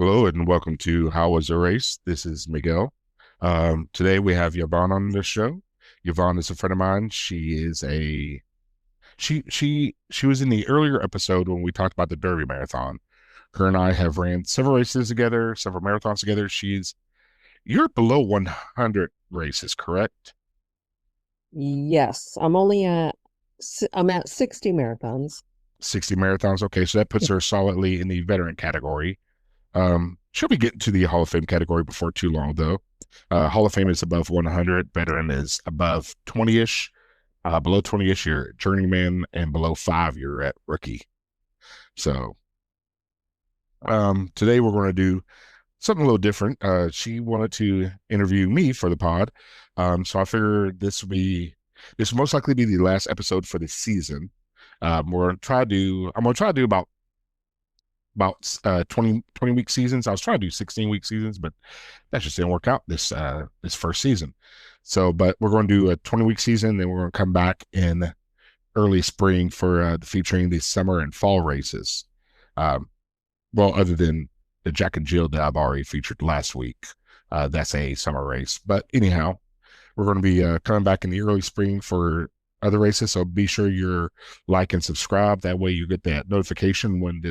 Hello and welcome to How Was the Race? This is Miguel. Today we have Yvonne on the show. Yvonne is a friend of mine. She was in the earlier episode when we talked about the Derby Marathon. Her and I have ran several races together, several marathons together. You're below 100 races, correct? Yes, I'm at 60 marathons. 60 marathons. Okay, so that puts her solidly in the veteran category. She'll be getting to the Hall of Fame category before too long, though. Hall of Fame is above 100. Veteran is above 20-ish. Below 20-ish, you're journeyman, and below 5, you're at rookie. So today we're going to do something a little different. She wanted to interview me for the pod. So I figured this will most likely be the last episode for the season. I'm gonna try to do about 20 week seasons. I was trying to do 16-week seasons, but that just didn't work out this first season. So, but we're going to do a 20-week season, then we're going to come back in early spring for featuring the summer and fall races. Um, well, other than the Jack and Jill that I've already featured last week, that's a summer race. But anyhow, we're going to be coming back in the early spring for other races. So be sure you're like and subscribe. That way you get that notification when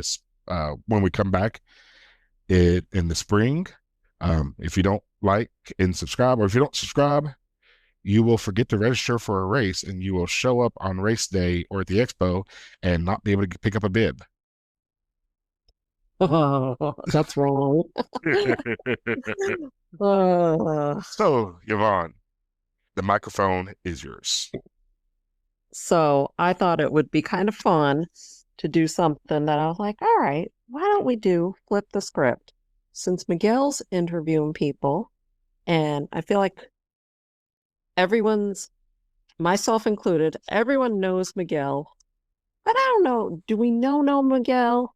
we come back in the spring. If you don't like and subscribe, or if you don't subscribe, you will forget to register for a race and you will show up on race day or at the expo and not be able to pick up a bib. That's wrong. Uh, So, Yvonne, the microphone is yours. so I thought it would be kind of fun to do something that I was like, all right, why don't we do flip the script? Since Miguel's interviewing people, and I feel like everyone's, myself included, everyone knows Miguel, but I don't know, do we know Miguel?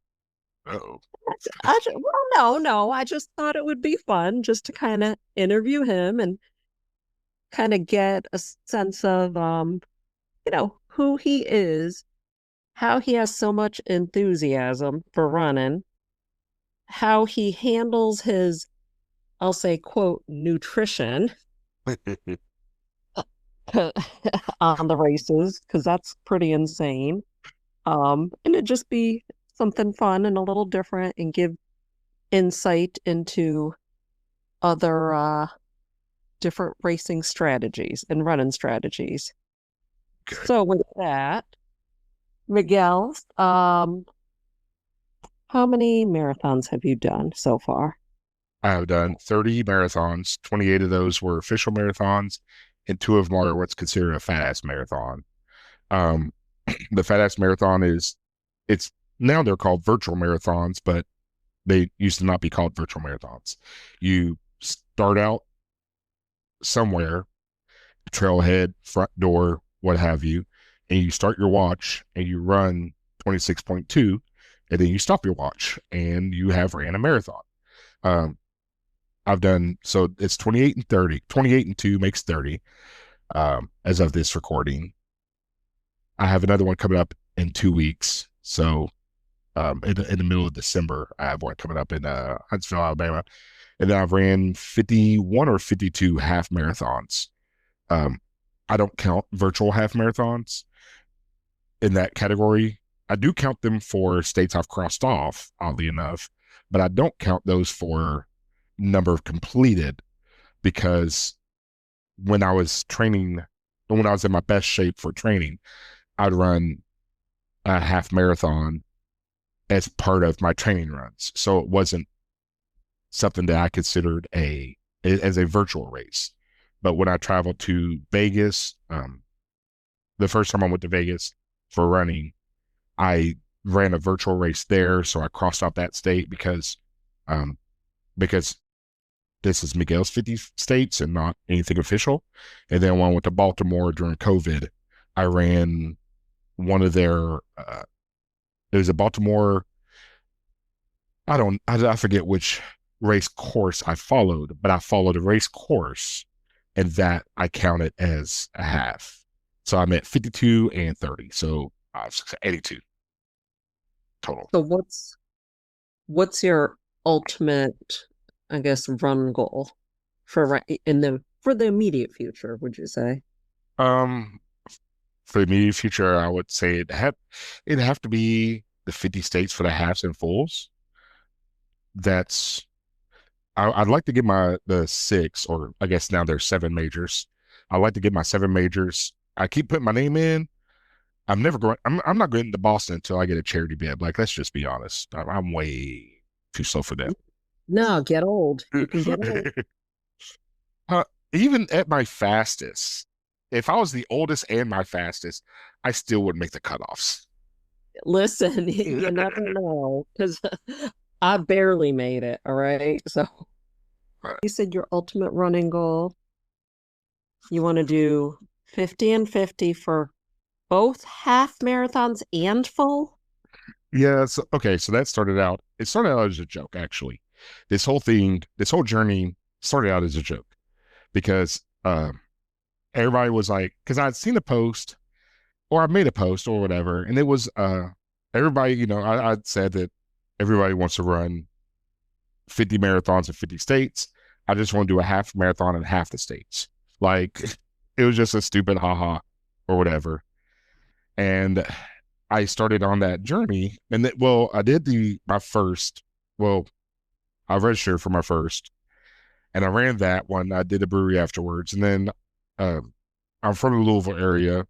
Uh-oh. No. I just thought it would be fun just to kind of interview him and kind of get a sense of, who he is, how he has so much enthusiasm for running, how he handles his, I'll say, quote, nutrition on the races, because that's pretty insane. And it'd just be something fun and a little different and give insight into other different racing strategies and running strategies. Good. So with that, Miguel, how many marathons have you done so far? I have done 30 marathons. 28 of those were official marathons, and two of them are what's considered a fat ass marathon. Um, the fat ass marathon it's now they're called virtual marathons, but they used to not be called virtual marathons. You start out somewhere, trailhead, front door, what have you, and you start your watch and you run 26.2, and then you stop your watch and you have ran a marathon. Um, I've done so it's 28 and 30. 28 and 2 makes 30 as of this recording. I have another one coming up in 2 weeks. So in the middle of December, I have one coming up in Huntsville, Alabama. And then I've ran 51 or 52 half marathons. Um, I don't count virtual half marathons in that category. I do count them for states I've crossed off, oddly enough, but I don't count those for number of completed because when I was training, when I was in my best shape for training, I'd run a half marathon as part of my training runs. So it wasn't something that I considered as a virtual race. But when I traveled to Vegas, the first time I went to Vegas for running, I ran a virtual race there. So I crossed off that state um, because this is Miguel's 50 states and not anything official. And then when I went to Baltimore during COVID, I ran one of their, it was a Baltimore, I forget which race course I followed, but I followed a race course and that I counted as a half. So I'm at 52 and 30. So 82 total. So what's your ultimate, I guess, run goal for the immediate future, would you say? Um, for the immediate future, I would say it'd have to be the 50 states for the halves and fulls. That's I'd like to get my the six, or I guess now there's seven majors. I'd like to get my seven majors. I keep putting my name in. I'm never going. I'm not going to Boston until I get a charity bid. Like, let's just be honest. I'm way too slow for that. No, get old. You can get old. uh, Even at my fastest, if I was the oldest and my fastest, I still would make the cutoffs. Listen, you never know because I barely made it. All right. So you said your ultimate running goal, you want to do 50 and 50 for both half marathons and full? Yeah. So, okay. So that started out. It started out as a joke, actually. This whole journey started out as a joke because everybody was like, because I'd seen a post or I made a post or whatever, and it was everybody. I'd said that everybody wants to run 50 marathons in 50 states. I just want to do a half marathon in half the states. Like, it was just a stupid haha or whatever. And I started on that journey. And well, I did my first, well, I registered for my first and I ran that one. I did a brewery afterwards. And then um, I'm from the Louisville area.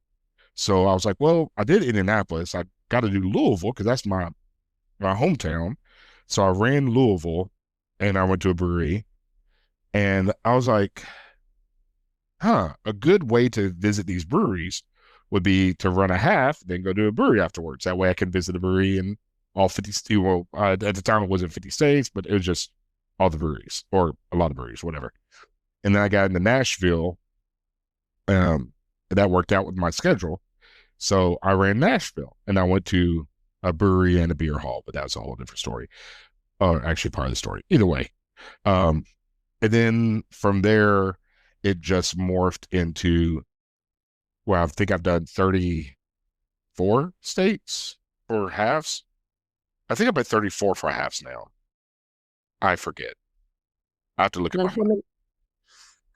So I was like, well, I did Indianapolis. I got to do Louisville because that's my hometown. So I ran Louisville and I went to a brewery. And I was like, a good way to visit these breweries would be to run a half, then go to a brewery afterwards. That way I can visit a brewery in all 50, well, at the time it wasn't 50 states, but it was just all the breweries or a lot of breweries, whatever. And then I got into Nashville. Um, that worked out with my schedule. So I ran Nashville and I went to a brewery and a beer hall, but that was a whole different story. Or actually part of the story. Either way. Um, and then from there, it just morphed into, well, I think I've done 34 states for halves. I think I'm at 34 for halves now. I forget. I have to look at Then my mind.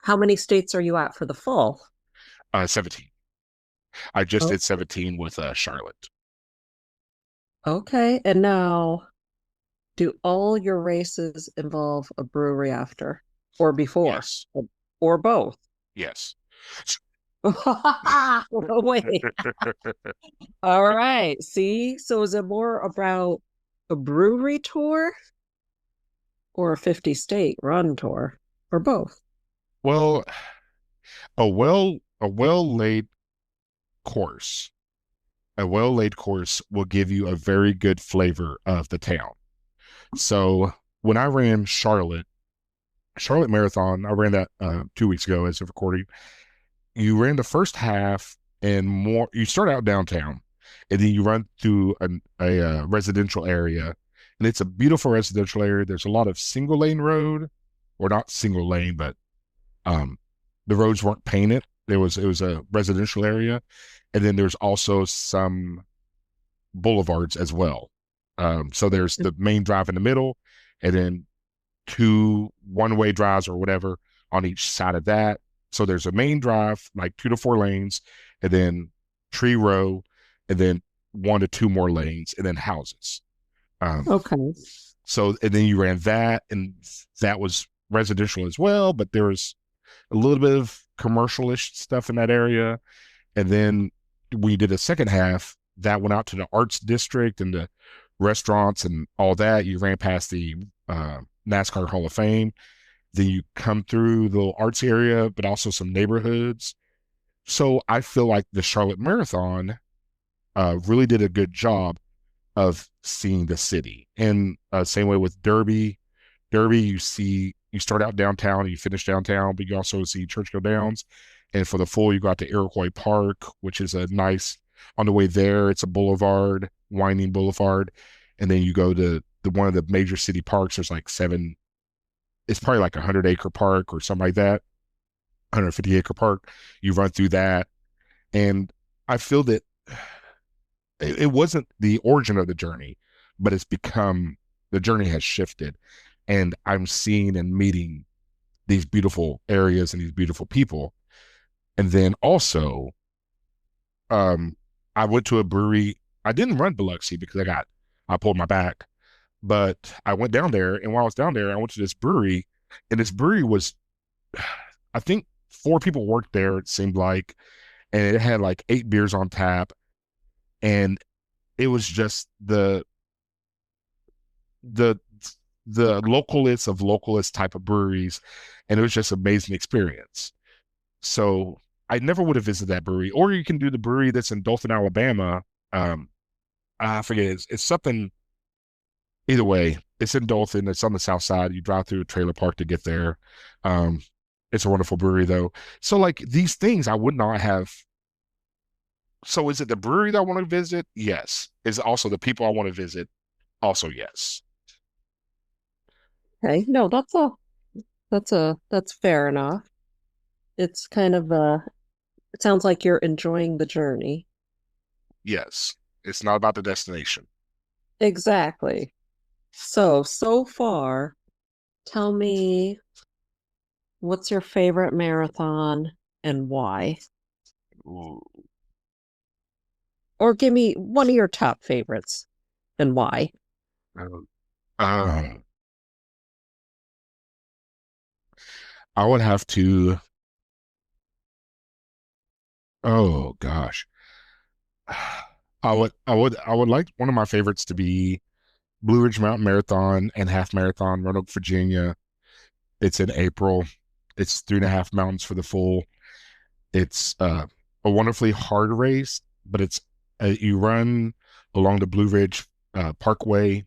how many states are you at for the full? 17. I just Oh, did 17 with Charlotte. okay. And now, do all your races involve a brewery after or before Yes. or both? Yes. Wait. All right. See, so is it more about a brewery tour or a 50 state run tour or both? Well, a well laid course, a well laid course will give you a very good flavor of the town. So when I ran Charlotte Marathon, I ran that 2 weeks ago as of recording. You ran the first half and more. You start out downtown, and then you run through a residential area, and it's a beautiful residential area. There's a lot of single lane road, or not single lane, but um, the roads weren't painted. It was a residential area, and then there's also some boulevards as well. So there's the main drive in the middle, and then two one-way drives or whatever on each side of that. So there's a main drive, like 2 to 4 lanes, and then tree row, and then 1 to 2 more lanes, and then houses. Um, Okay. so and then you ran that, and that was residential as well, but there was a little bit of commercialish stuff in that area. And then we did a second half that went out to the arts district and the restaurants and all that. You ran past the NASCAR Hall of Fame. Then you come through the little arts area, but also some neighborhoods. So I feel like the Charlotte Marathon really did a good job of seeing the city. And same way with Derby. Derby, you start out downtown and you finish downtown, but you also see Churchill Downs. And for the full, you got to Iroquois Park, which is a nice, on the way there, it's a boulevard, winding boulevard. And then you go to one of the major city parks. There's like seven, it's probably like 100-acre park or something like that, 150-acre park. You run through that. And I feel that it wasn't the origin of the journey, but it's become, the journey has shifted. and I'm seeing and meeting these beautiful areas and these beautiful people. And then also, um, I went to a brewery. I didn't run Biloxi because I pulled my back, but I went down there. And while I was down there, I went to this brewery, and this brewery was, I think, four people worked there. It seemed like, and it had like eight beers on tap, and it was just the the localist of localist type of breweries, and it was just an amazing experience. So I never would have visited that brewery. Or you can do the brewery that's in Dothan, Alabama. Um, I forget it's something. Either way, it's in Dothan. It's on the south side. You drive through a trailer park to get there. Um, it's a wonderful brewery though. So like these things, I would not have. So is it the brewery that I want to visit? Yes. Is it also the people I want to visit? Also yes. Okay. No, that's fair enough. It's kind of it sounds like you're enjoying the journey. Yes. It's not about the destination. Exactly. So far, tell me what's your favorite marathon and why? Ooh. Or give me one of your top favorites and why. Um, um, I would have to. Oh gosh. I would like one of my favorites to be Blue Ridge Mountain Marathon and Half Marathon, Roanoke, Virginia. It's in April. It's 3.5 mountains for the full. It's a wonderfully hard race, but it's you run along the Blue Ridge Parkway,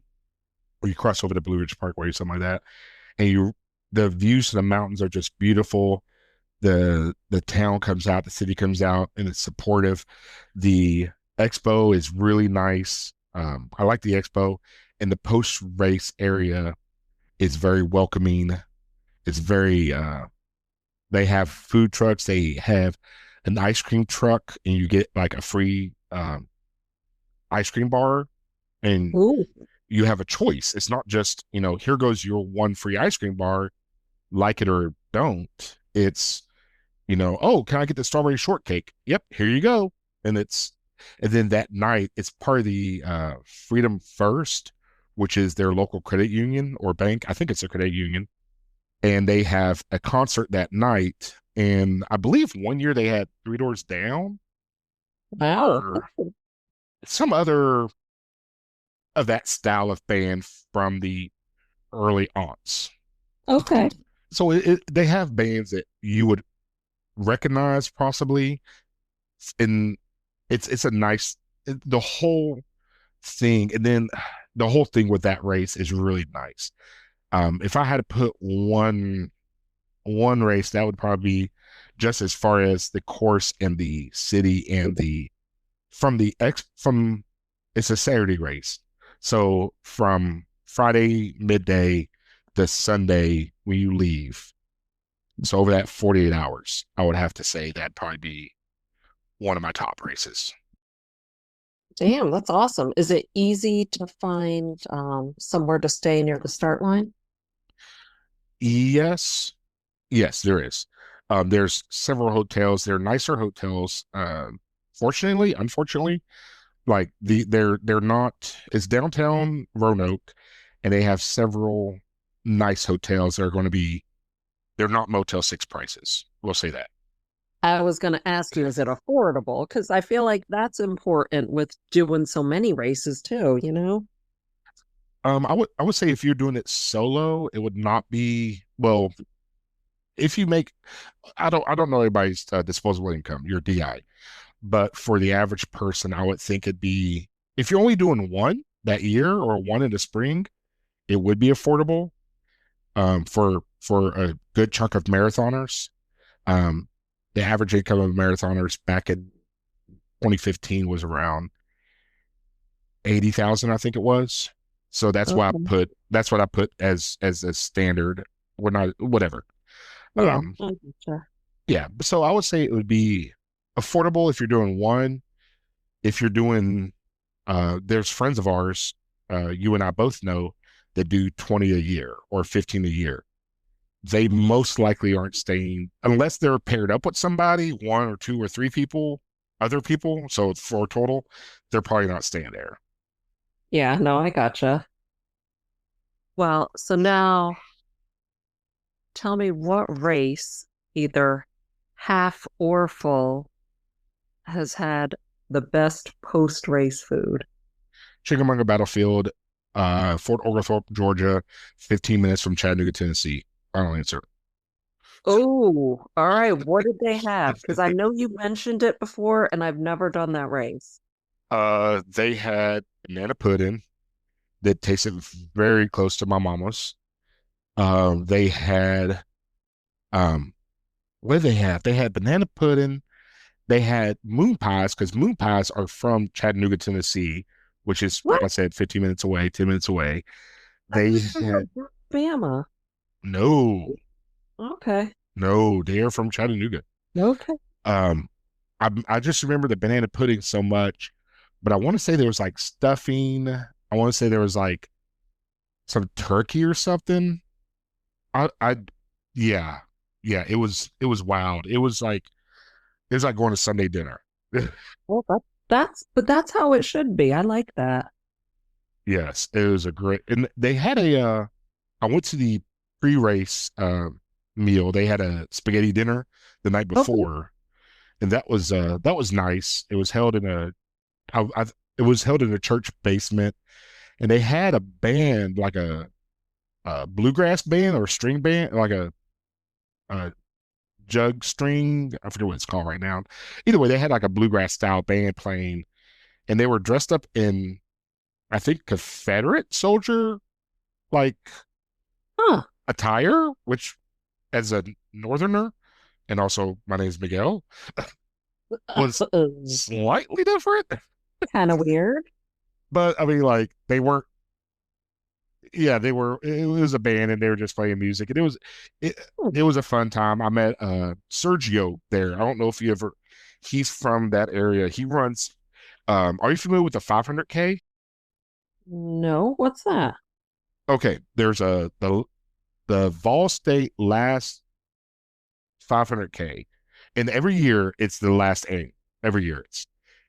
or you cross over the Blue Ridge Parkway, or something like that, and you the views to the mountains are just beautiful. The town comes out, the city comes out, and it's supportive. The expo is really nice. I like the expo, and the post race area is very welcoming. It's very they have food trucks. They have an ice cream truck, and you get like a free ice cream bar, and Ooh, you have a choice. It's not just, here goes your one free ice cream bar, like it or don't. It's, oh, can I get the strawberry shortcake? Yep, here you go. And then that night, it's part of the Freedom First, which is their local credit union or bank. I think it's a credit union. And they have a concert that night. And I believe one year they had Three Doors Down wow. or some other of that style of band from the early aunts. Okay. So they have bands that you would recognize possibly, and it's a nice the whole thing, and then the whole thing with that race is really nice. If I had to put one race, that would probably be just as far as the course and the city and the from it's a Saturday race. So from Friday midday to Sunday when you leave. So over that 48 hours, I would have to say that'd probably be one of my top races. Damn, that's awesome. Is it easy to find somewhere to stay near the start line? Yes, yes, there is. There's several hotels. They're nicer hotels. Fortunately, unfortunately, like they're not. It's downtown Roanoke, and they have several nice hotels that are going to be. They're not Motel 6 prices. We'll say that. I was going to ask you, is it affordable? Because I feel like that's important with doing so many races too, you know? I would say if you're doing it solo, it would not be well. If you make, I don't know everybody's disposable income, your DI, but for the average person, I would think it'd be if you're only doing one that year or one in the spring, it would be affordable. For a good chunk of marathoners, um, the average income of marathoners back in 2015 was around 80,000, I think it was. So Okay. that's what I put as a standard. We're not whatever. Yeah. Um, I gotcha. yeah. So I would say it would be affordable if you're doing one. If you're doing, there's friends of ours, you and I both know. that do 20 a year or 15 a year. They most likely aren't staying unless they're paired up with somebody, one or two or three people, other people. So four total, they're probably not staying there. Yeah, no, I gotcha. Well, so now tell me what race, either half or full, has had the best post-race food. Chickamauga Battlefield, Fort Oglethorpe, Georgia, 15 minutes from Chattanooga, Tennessee. Final answer. Oh, all right. What did they have? Because I know you mentioned it before, and I've never done that race. They had banana pudding that tasted very close to my mama's. They had um, what did they have? They had banana pudding. They had moon pies because moon pies are from Chattanooga, Tennessee, which is like What? I said, 15 minutes away, 10 minutes away. I They thought they were had from Alabama. no, Okay. no, they are from Chattanooga. Okay. Um, I just remember the banana pudding so much, but I want to say there was like stuffing. I want to say there was like some turkey or something. I, yeah, yeah. It was wild. It was like going to Sunday dinner. Well, but that's how it should be. I like that. Yes, it was a great, and they had I went to the pre-race meal. They had a spaghetti dinner the night Okay. before, and that was nice. It was held in it was held in a church basement, and they had a band like a bluegrass band or a string band, like a jug string. I forget what it's called right now. Either way, they had like a bluegrass style band playing, and they were dressed up in I think Confederate soldier like Huh. attire, which as a northerner, and also my name is Miguel, was slightly different. Kind of weird. But I mean, like they weren't. Yeah, they were. It was a band, and they were just playing music, and it Hmm. it was a fun time. I met Sergio there. I don't know if you ever. He's from that area. He runs. Are you familiar with the 500K? No, what's that? Okay, there's the Vol State last 500K, and every year it's the last aim. Every year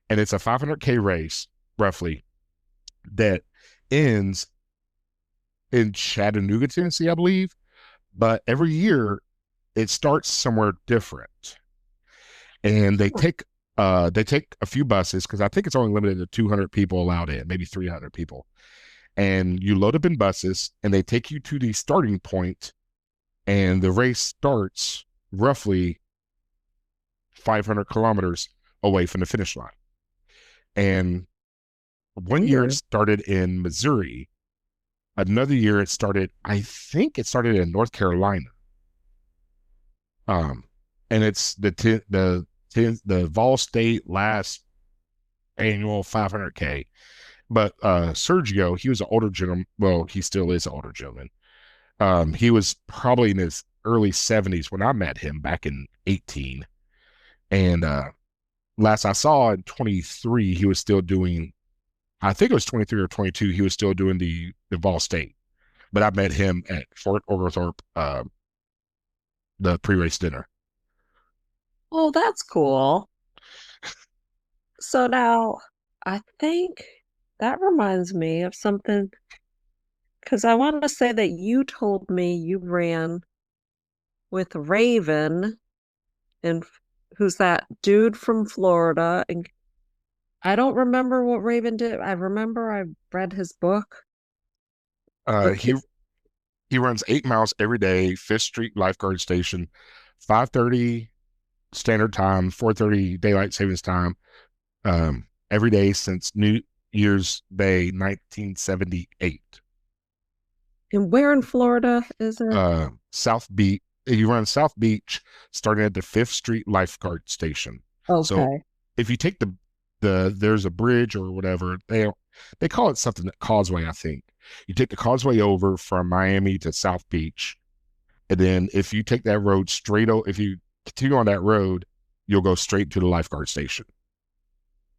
it's a 500K race roughly that ends in Chattanooga, Tennessee, I believe. But every year it starts somewhere different, and they take a few buses because I think it's only limited to 200 people allowed in, maybe 300 people, and you load up in buses, and they take you to the starting point, and the race starts roughly 500 kilometers away from the finish line. And one year it Weird. started in Missouri. Another year I think it started in North Carolina. Um, and it's the Vol State last annual 500K. But Sergio, he was an older gentleman. Well, he still is an older gentleman. He was probably in his early 70s when I met him back in 18. And last I saw in 23, he was still doing. I think it was 23 or 22. He was still doing the Vol State. But I met him at Fort Oglethorpe, the pre-race dinner. Oh, that's cool. So now I think that reminds me of something because I want to say that you told me you ran with Raven and who's that dude from Florida. And I don't remember what Raven did. I remember I read his book, Uh, but he he runs 8 miles every day, Fifth Street Lifeguard Station, 5:30 standard time, 4:30 daylight savings time, every day since New Year's Day, 1978. and where in Florida is it? South Beach. You run South Beach, starting at the Fifth Street Lifeguard Station. So Okay. if you take there's a bridge or whatever they call it something Causeway, I think. You take the Causeway over from Miami to South Beach, and then if you take that road if you continue on that road, you'll go straight to the lifeguard station.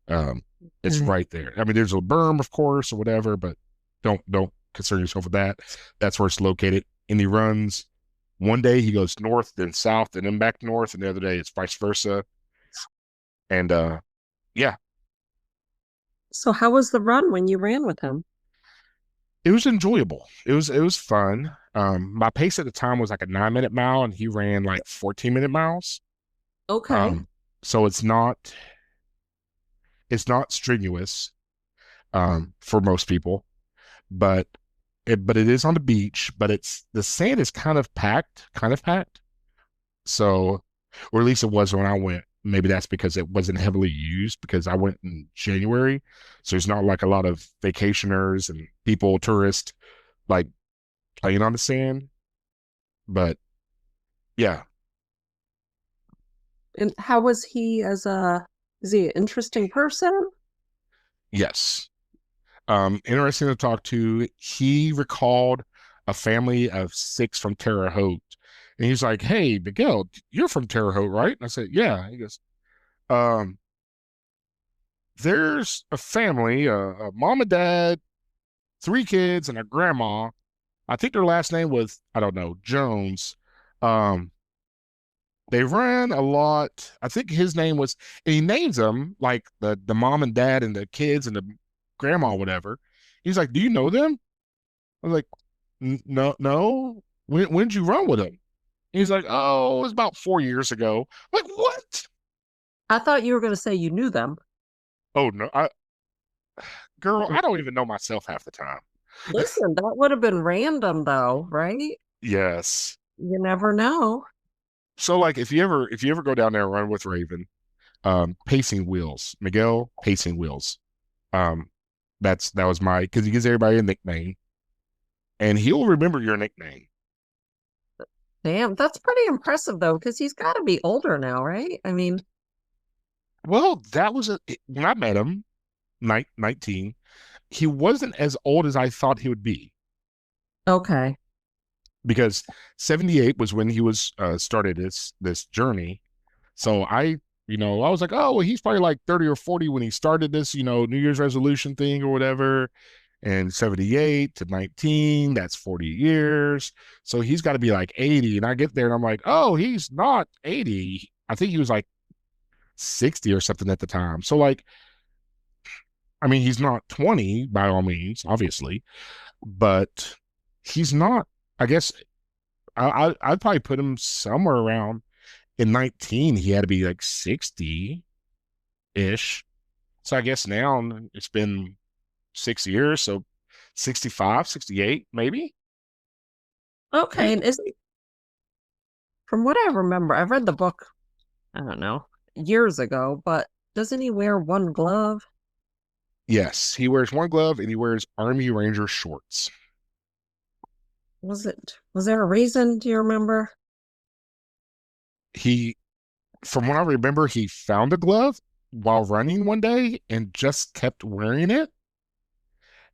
Um, it's Okay. right there. I mean, there's a berm, of course, or whatever, but don't concern yourself with that. That's where it's located. And he runs one day he goes north, then south, and then back north, and the other day it's vice versa. And yeah, So how was the run when you ran with him? it was enjoyable. It was fun. My pace at the time was like a 9 minute mile, and he ran like 14-minute miles. Okay. Um, so it's not strenuous for most people, but it is on the beach. But it's the sand is kind of packed. So, or at least it was when I went. Maybe that's because it wasn't heavily used because I went in January. So there's not like a lot of vacationers and people, tourists, like playing on the sand. But yeah, And how was he is he an interesting person? yes. Interesting to talk to. He recalled a family of 6 from Terre Haute. And he's like, "Hey, Miguel, you're from Terre Haute, right?" And I said, "Yeah." He goes, um, "There's a family, a mom and dad, 3 kids, and a grandma. I think their last name was, I don't know, Jones. Um, they ran a lot. I think his name was, and he names them like the mom and dad and the kids and the grandma, or whatever. He's like, "Do you know them?" I was like, No, no. When did you run with them?" He's like, "Oh, it was about 4 years ago." I'm like, what? I thought you were going to say you knew them. Oh no, girl, I don't even know myself half the time. Listen, that would have been random though, right? Yes. You never know. So like if you ever go down there and run with Raven, pacing wheels, Miguel pacing wheels. Um, that was my because he gives everybody a nickname, and he'll remember your nickname. Damn, that's pretty impressive though, because he's got to be older now, right? I mean, Well, that was when I met him, 19. He wasn't as old as I thought he would be okay. because 78 was when he was started this journey. So I was like, oh, well, he's probably like 30 or 40 when he started this, New Year's resolution thing or whatever. And 78 to 19, that's 40 years. So he's got to be like 80. And I get there and I'm like, oh, he's not 80. I think he was like 60 or something at the time. So, like, I mean, he's not 20 by all means, obviously, but he's not, I guess, I'd probably put him somewhere around in 19. He had to be like 60 ish. So I guess now it's been 6 years. So 65, 68, maybe. Okay, and is from what I remember, I've read the book, I don't know, years ago, but doesn't he wear one glove? Yes, he wears one glove and he wears Army Ranger shorts. Was there a reason? Do you remember? He, from what I remember, he found a glove while running one day and just kept wearing it.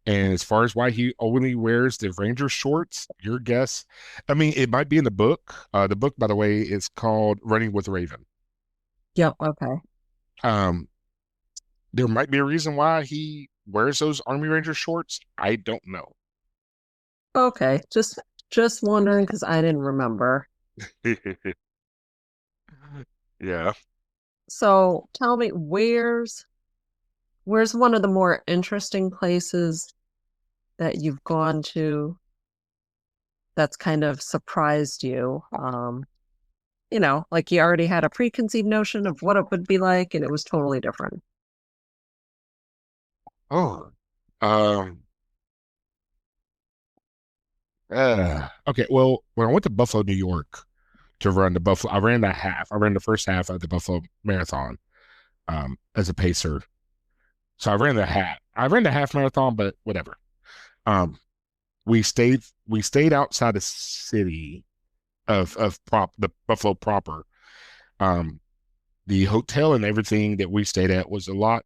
And as far as why he only wears the Ranger shorts, your guess. I mean, it might be in the book. The book, by the way, is called Running with Raven. Yep, okay. Um, there might be a reason why he wears those Army Ranger shorts. I don't know. Okay, just wondering because I didn't remember. Yeah. So tell me, where's one of the more interesting places that you've gone to that's kind of surprised you? Like you already had a preconceived notion of what it would be like, and it was totally different. Oh. Um. Okay. Well, when I went to Buffalo, New York to run the Buffalo, I ran the half. I ran the first half of the Buffalo Marathon as a pacer. So I ran the half. I ran the half marathon, but whatever. Um, we stayed outside the city of the Buffalo proper. Um, the hotel and everything that we stayed at was a lot.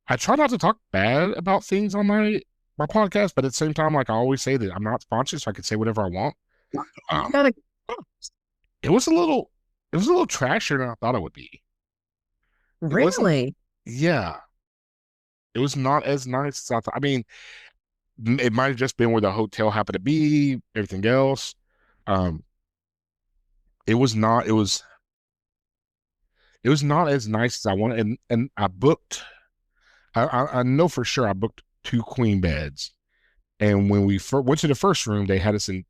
I try not to talk bad about things on my podcast, but at the same time, like I always say that I'm not sponsored, so I can say whatever I want. You Um, gotta it was a little, it was a little trashier than I thought it would be. It wasn't, really? yeah, it was not as nice as I thought. I mean, It might have just been where the hotel happened to be. Everything else, um, it was not. It was not as nice as I wanted. And I booked. I know for sure I booked two queen beds. And when we went to the first room, they had us in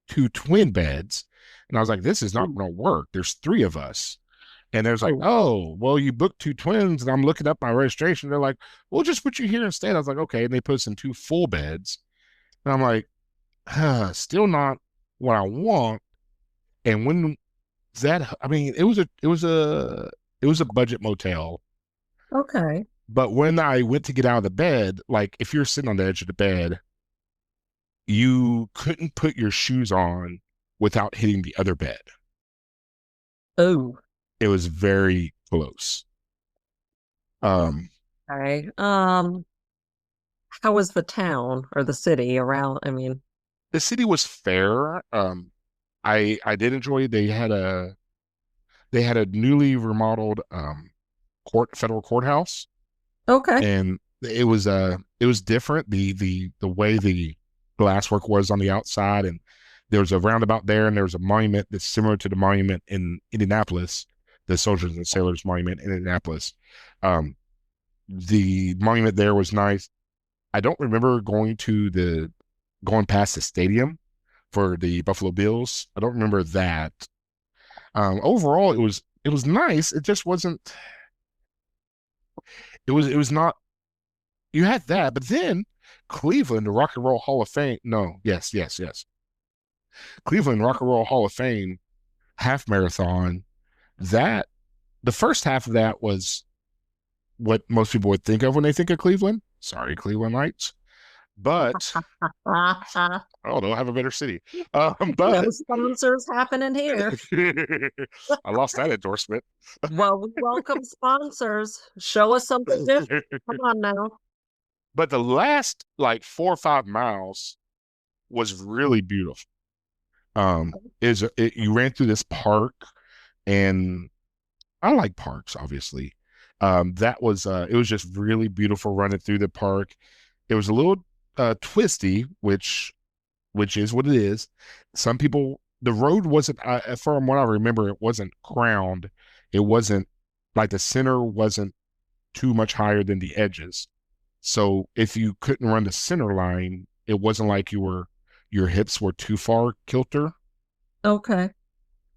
two twin beds. And I was like, this is not Mm. going to work. There's three of us. And there's like, Oh, oh, well, you booked two twins. And I'm looking up my registration. They're like, we'll just put you here instead. I was like, okay. And they put us in two full beds. And I'm like, still not what I want. And when that, I mean, it was a budget motel. okay. But when I went to get out of the bed, like if you're sitting on the edge of the bed, you couldn't put your shoes on without hitting the other bed. Oh, It was very close. Um, okay. How was the town or the city around? I mean, the city was fair. I did enjoy. They had a newly remodeled federal courthouse, okay. and it was different. The way the glasswork was on the outside, and there was a roundabout there, and there was a monument that's similar to the monument in Indianapolis, the Soldiers and Sailors Monument in Indianapolis. Um, the monument there was nice. I don't remember going past the stadium for the Buffalo Bills. I don't remember that. Overall, it was nice. It just wasn't. It was not. You had that, but then Cleveland, the Rock and Roll Hall of Fame. No, yes. Cleveland Rock and Roll Hall of Fame half marathon. That the first half of that was what most people would think of when they think of Cleveland. Sorry, Cleveland Lights. But I don't know, have a better city. No But sponsors happening here. I lost that endorsement. Well, we welcome sponsors. Show us something different. Come on now. But the last like 4 or 5 miles was really beautiful. You ran through this park, and I like parks, obviously. That was it was just really beautiful running through the park. It was a little twisty, which is what it is. Some people, the road wasn't, from what I remember, it wasn't crowned. It wasn't like the center wasn't too much higher than the edges. So if you couldn't run the center line, it wasn't like your hips were too far kilter Okay.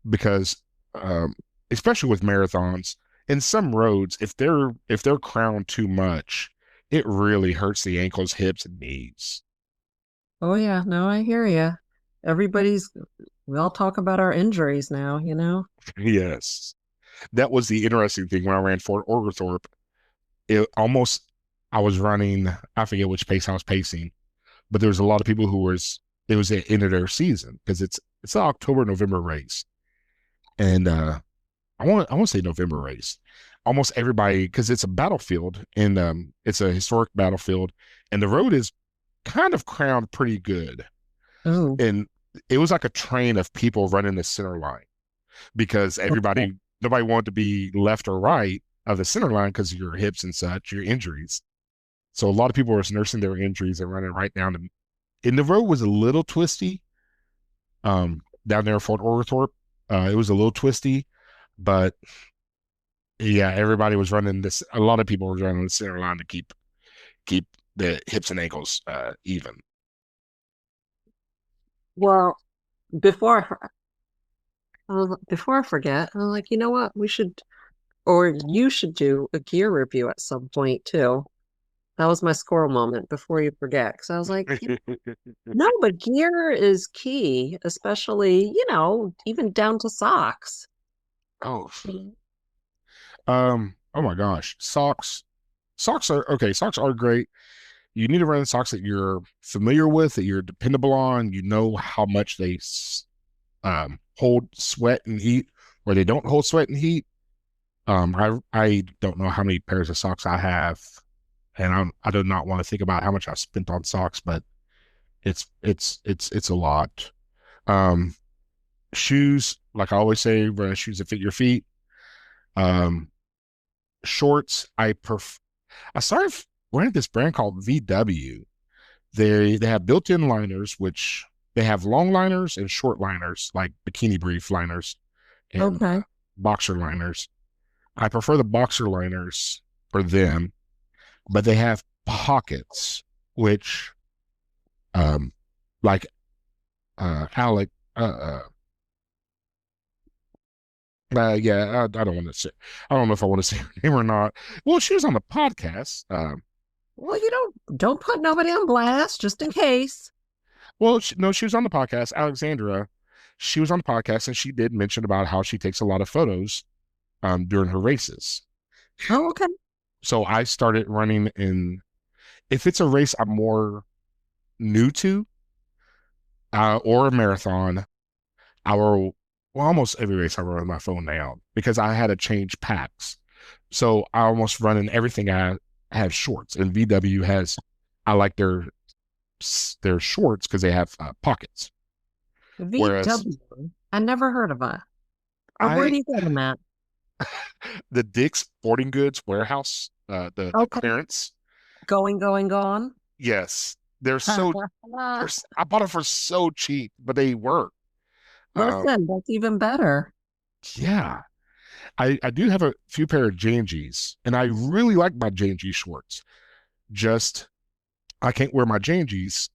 because, um, especially with marathons, in some roads, if they're crowned too much, it really hurts the ankles, hips, and knees. Oh yeah, no, I hear you. Everybody's we all talk about our injuries now, you know? Yes. That was the interesting thing when I ran Fort Oglethorpe. It almost I was running, I forget which pace I was pacing, but there was a lot of people who was it was the end of their season because it's an October November race, and I want to say November race. Almost everybody because it's a battlefield and it's a historic battlefield, and the road is kind of crowned pretty good, Oh, and it was like a train of people running the center line because okay. nobody wanted to be left or right of the center line because of your hips and such, your injuries. So a lot of people were nursing their injuries and running right down to. And the road was a little twisty, down there at Fort Oglethorpe. It was a little twisty, but yeah, everybody was running this. A lot of people were running the center line to keep the hips and ankles even. Well, before before I forget, I'm like, you know what? We should or you should do a gear review at some point too. That was my squirrel moment before you forget. Because I was like, no, but gear is key, especially, even down to socks. Oh, oh my gosh, socks. Socks are okay. Socks are great. You need to run socks that you're familiar with, that you're dependable on. You know how much they hold sweat and heat, or they don't hold sweat and heat. I don't know how many pairs of socks I have, and I do not want to think about how much I've spent on socks, but it's a lot. Um, Shoes, like I always say, run shoes that fit your feet. Um, Shorts, I started wearing this brand called VW. They have built-in liners, which they have long liners and short liners, like bikini brief liners and Okay. boxer liners. I prefer the boxer liners for them, but they have pockets, which um like Alec yeah, I don't want to say. I don't know if I want to say her name or not. Well, she was on the podcast. Well, you don't put nobody on blast just in case. Well, no, she was on the podcast. Alexandra, she was on the podcast, and she did mention about how she takes a lot of photos during her races. Oh, okay. So I started running in. If it's a race I'm more new to, or a marathon, I will. Well, almost every race I run with my phone now because I had to change packs. So I almost run in everything I have shorts, and VW has. I like their shorts because they have pockets. Whereas VW. I never heard of it. Where I do you get them at? the Dick's Sporting Goods warehouse, the Okay. clearance. Going, gone. Yes, I bought it for so cheap, but they work. Um, Listen, that's even better. yeah, I do have a few pair of J&Gs, and I really like my J&G shorts. Just I can't wear my J&Gs.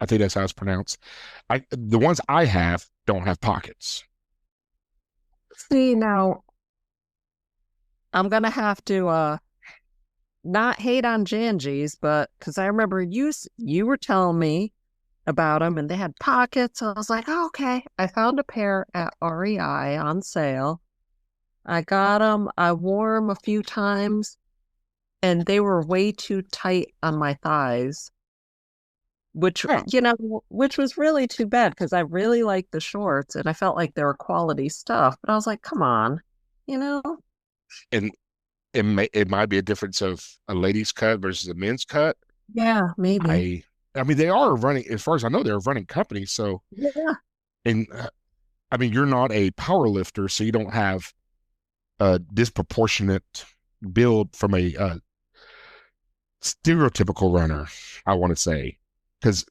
I think that's how it's pronounced. The ones I have don't have pockets. See, now I'm gonna have to not hate on Janji's, but because I remember you were telling me about them and they had pockets. So I was like, oh, okay. I found a pair at REI on sale. I got them. I wore them a few times and they were way too tight on my thighs, which, Yeah, which was really too bad because I really liked the shorts and I felt like they were quality stuff. But I was like, come on, you know? and it might be a difference of a ladies cut versus a men's cut. Yeah, maybe. I I mean they are running as far as I know they're a running company. So Yeah. and I mean you're not a power lifter, so you don't have a disproportionate build from a stereotypical runner. I want to say because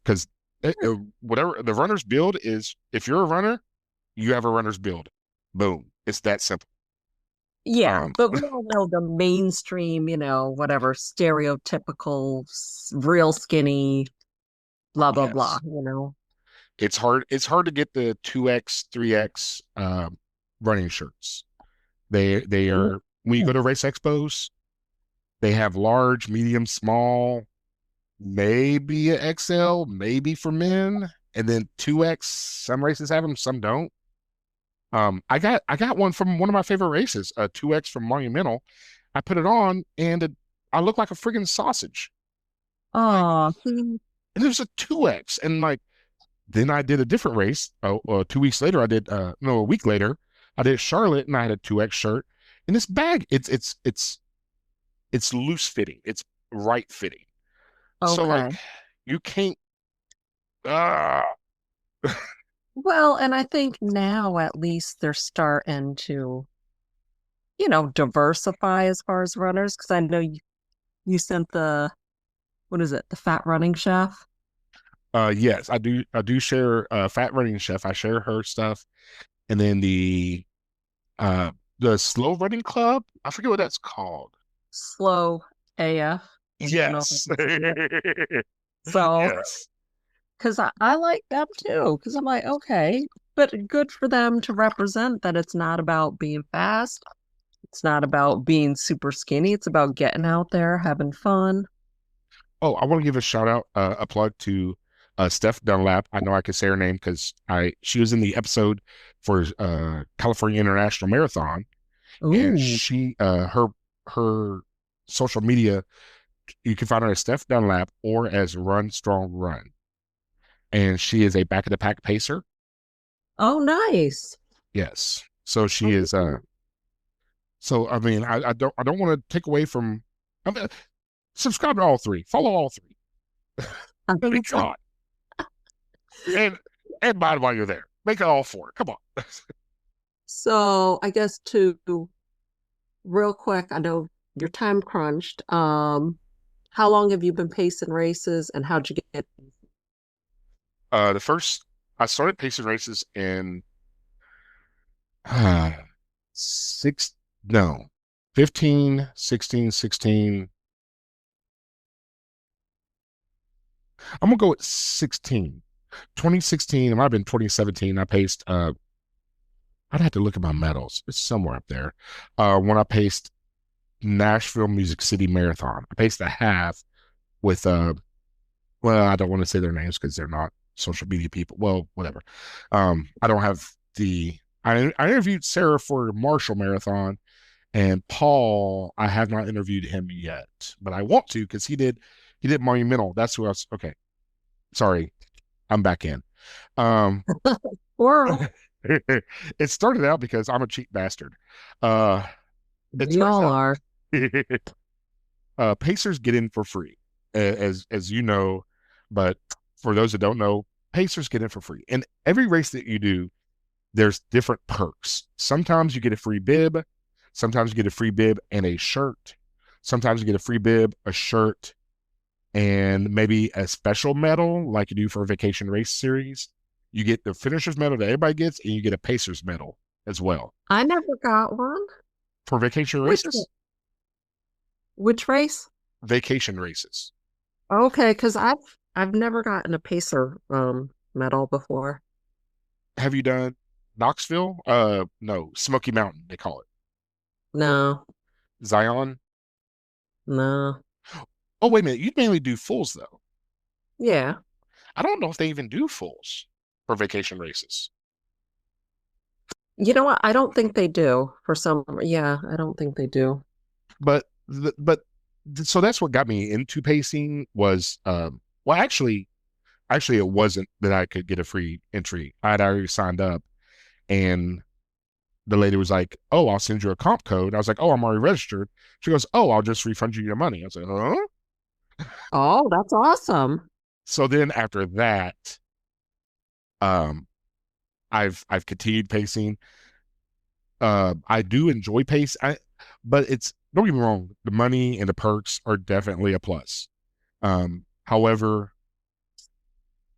whatever the runner's build is, if you're a runner, you have a runner's build. Boom, it's that simple. Yeah, Um, but we all know the mainstream, whatever stereotypical, real skinny, blah blah blah. yes, You know. it's hard. It's hard to get the 2X, 3X running shirts. They are when you go to race expos, they have large, medium, small, maybe a XL, maybe for men, and then 2X. Some races have them, some don't. I got one from one of my favorite races, a 2X from Monumental. I put it on and I look like a friggin' sausage. Like, Oh, and it was a 2X. And like, then I did a different race. 2 weeks later, I did, no, a week later, I did Charlotte and I had a 2X shirt. And this bag, it's loose fitting. It's right fitting. So okay. like, you can't, uh, Well, and I think now at least they're starting to, diversify as far as runners. Because I know you sent what is it, the Fat Running Chef? yes, I do share, Fat Running Chef. I share her stuff. And then uh the slow running club. I forget what that's called. Slow AF. I don't know if I Yes. can say it. So, Yes. because I like them too, because I'm like, okay, but good for them to represent that it's not about being fast. It's not about being super skinny. It's about getting out there, having fun. Oh, I want to give a shout out, a plug to Steph Dunlap. I know I can say her name because I she was in the episode for California International Marathon, and Ooh. she her social media, you can find her as Steph Dunlap or as Run Strong Run, and she is a back of the pack pacer. Oh, nice. Yes, so she is. Oh, So I mean, I don't want to take away from. I mean, subscribe to all three, follow all three. Good God, and buy it while you're there. Make it all four. Come on. so I guess real quick, I know you're time crunched. How long have you been pacing races and how'd you get? The first I started pacing races in uh, six, no, 15, 16, 16. I'm gonna go with 16. 2016, it might have been 2017. I paced I'd have to look at my medals. It's somewhere up there. When I paced Nashville Music City Marathon. I paced a half with well, I don't want to say their names because they're not social media people. Well, whatever. I don't have the I interviewed Sarah for Marshall Marathon, and Paul, I have not interviewed him yet, but I want to because he did Monumental. That's who I was. Okay, sorry, I'm back in. Um, Or it started out because I'm a cheap bastard. Uh, it we turns all out are. Pacers get in for free, as you know, but for those that don't know, Pacers get in for free. And every race that you do, there's different perks. Sometimes you get a free bib, sometimes you get a free bib and a shirt. Sometimes you get a free bib, a shirt, and maybe a special medal like you do for a vacation race series. You get the finisher's medal that everybody gets, and you get a Pacers medal as well. I never got one. For vacation Which races, which race? vacation races. Okay, because I've never gotten a pacer medal before. Have you done Knoxville? No, Smoky Mountain, they call it. No, Zion. no. Oh, wait a minute. You mainly do fulls though. Yeah. I don't know if they even do fulls for vacation races. You know what? I don't think they do for some. Yeah, I don't think they do. So that's what got me into pacing was well actually it wasn't that I could get a free entry. I'd already signed up, and the lady was like, "Oh, I'll send you a comp code." I was like, "Oh, I'm already registered." She goes, "Oh, I'll just refund you your money." I was like, "Huh?" Oh, that's awesome. So then after that, um, I've continued pacing. I do enjoy pace, but it's don't get me wrong, the money and the perks are definitely a plus. However,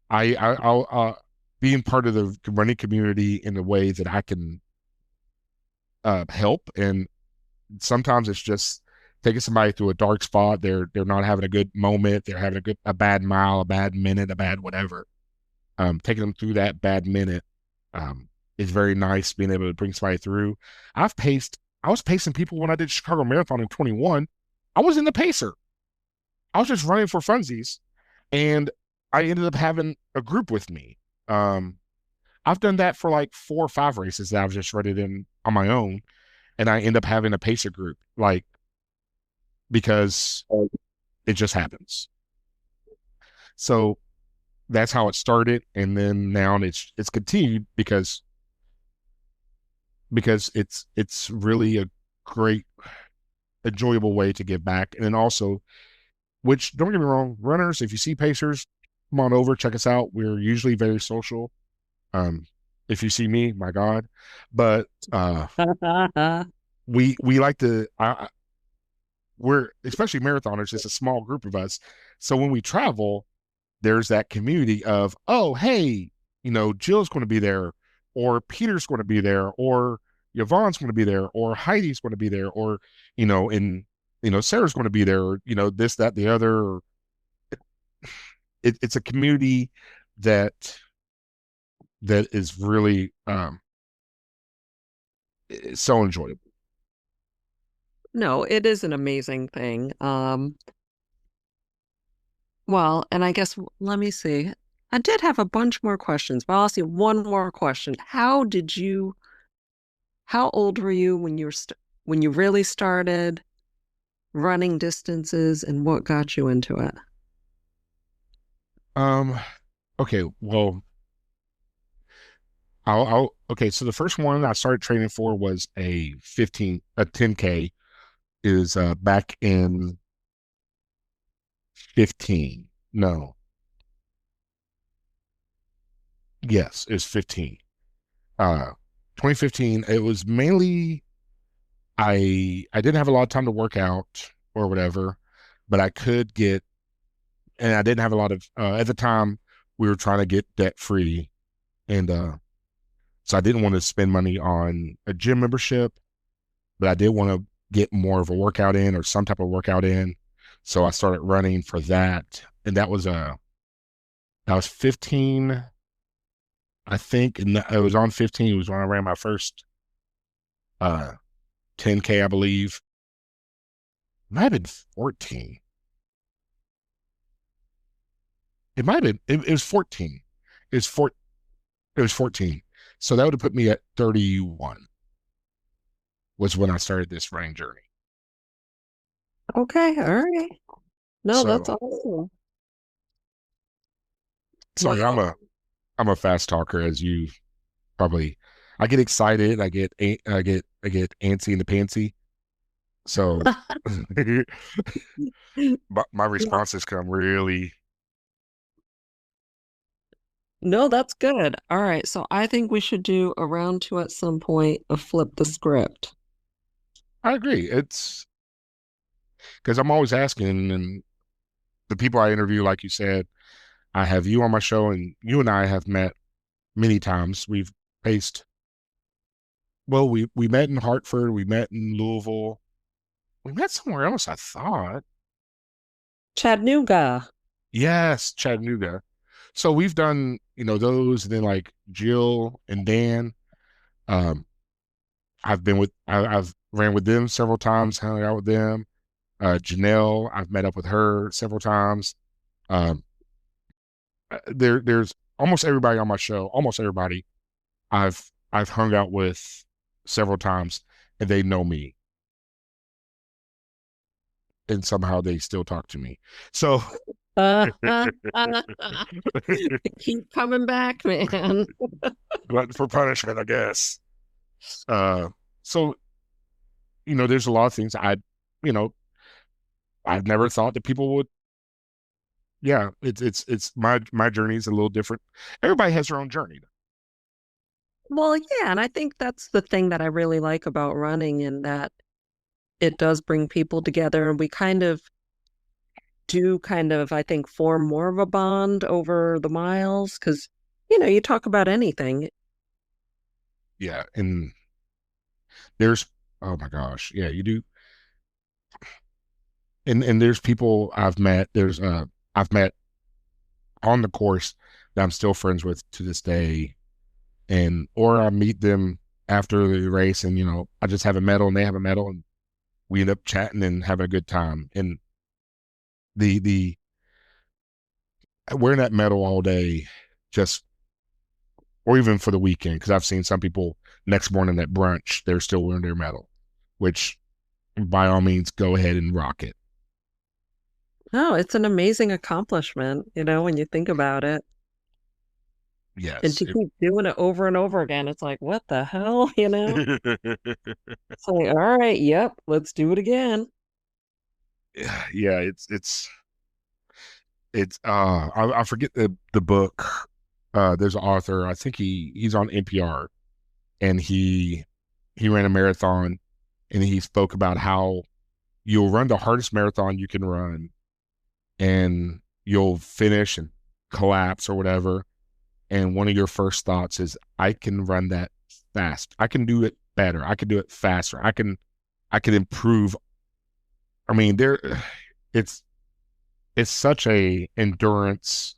I'll being part of the running community in a way that I can help, and sometimes it's just taking somebody through a dark spot. They're not having a good moment. They're having a bad mile, a bad minute, a bad whatever. Taking them through that bad minute is very nice. Being able to bring somebody through. I was pacing people when I did Chicago Marathon in 21. I was in the pacer. I was just running for funsies, and I ended up having a group with me. Um, I've done that for like 4 or 5 races that I've just run it in on my own, and I end up having a pacer group, like because it just happens. So that's how it started, and then now it's continued because it's really a great, enjoyable way to give back, and then also, which don't get me wrong, runners, if you see pacers, come on over, check us out. We're usually very social. Um, if you see me, my God, but we like to. We're especially marathoners. It's a small group of us, so when we travel, there's that community of, oh, hey, Jill's going to be there, or Peter's going to be there, or Yvonne's going to be there, or Heidi's going to be there, or and Sarah's going to be there, or this, that, the other. It's a community that is really it's so enjoyable. No, it is an amazing thing. Well, and I guess let me see. I did have a bunch more questions, but I'll see one more question. How old were you when when you really started running distances and what got you into it? Um, okay, well, okay. So the first one I started training for was a 10K is back in 15. No, yes, it's 15. Uh, 2015. It was mainly I didn't have a lot of time to work out or whatever, but I could get, and I didn't have a lot of, at the time, we were trying to get debt free. And so I didn't want to spend money on a gym membership, but I did want to get more of a workout in or some type of workout in. So I started running for that. And I was 15, I think, and I was on 15. It was when I ran my first uh 10K, I believe. It might have been 14. It might have been, it was 14. It was four, it was 14. So that would have put me at 31 was when I started this running journey. Okay, all right. No, that's So awesome. yeah, Wow. I'm a fast talker, as you probably. I get excited. I get antsy in the pantsy. So my Yeah. responses come really. No, that's good. All right, so I think we should do a round two at some point of flip the script. I agree. It's because I'm always asking, and the people I interview, like you said, I have you on my show, and you and I have met many times. We've faced. Well, we met in Hartford. We met in Louisville. We met somewhere else, I thought. Chattanooga. Yes, Chattanooga. So we've done, those, and then like Jill and Dan. Um, I've ran with them several times, hung out with them. Janelle, I've met up with her several times. Um, there's almost everybody on my show, almost everybody I've hung out with several times, and they know me, and somehow they still talk to me. So Keep coming back, man. but for punishment, I guess. Uh, so there's a lot of things you know, I've never thought that people would. Yeah, it's my journey is a little different. Everybody has their own journey. Well, yeah, and I think that's the thing that I really like about running in that it does bring people together and we I think, form more of a bond over the miles because, you talk about anything. Yeah, and there's oh my gosh, yeah, you do. And there's people I've met on the course that I'm still friends with to this day, and or I meet them after the race, and I just have a medal and they have a medal, and we end up chatting and having a good time. And the wearing that medal all day, just or even for the weekend, because I've seen some people next morning at brunch they're still wearing their medal, which by all means go ahead and rock it. No, it's an amazing accomplishment, when you think about it. And Yes. to keep doing it over and over again, it's like, what the hell, It's like, all right, yep, let's do it again. Yeah, I forget the book. There's an author, I think he's on NPR, and he ran a marathon, and he spoke about how you'll run the hardest marathon you can run, and you'll finish and collapse or whatever, and one of your first thoughts is, I can run that fast, I can do it better, I can do it faster, I can improve. I mean, it's it's such a endurance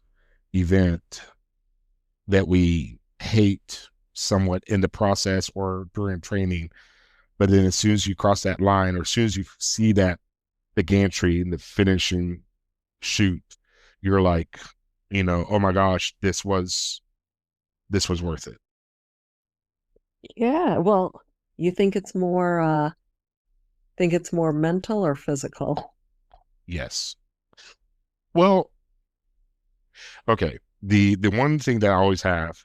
event that we hate somewhat in the process or during training. But then as soon as you cross that line, or as soon as you see that the gantry and the finishing shoot, you're like, oh my gosh, this was worth it. Yeah, well, you think it's more mental or physical? Yes. Well, okay. The one thing that I always have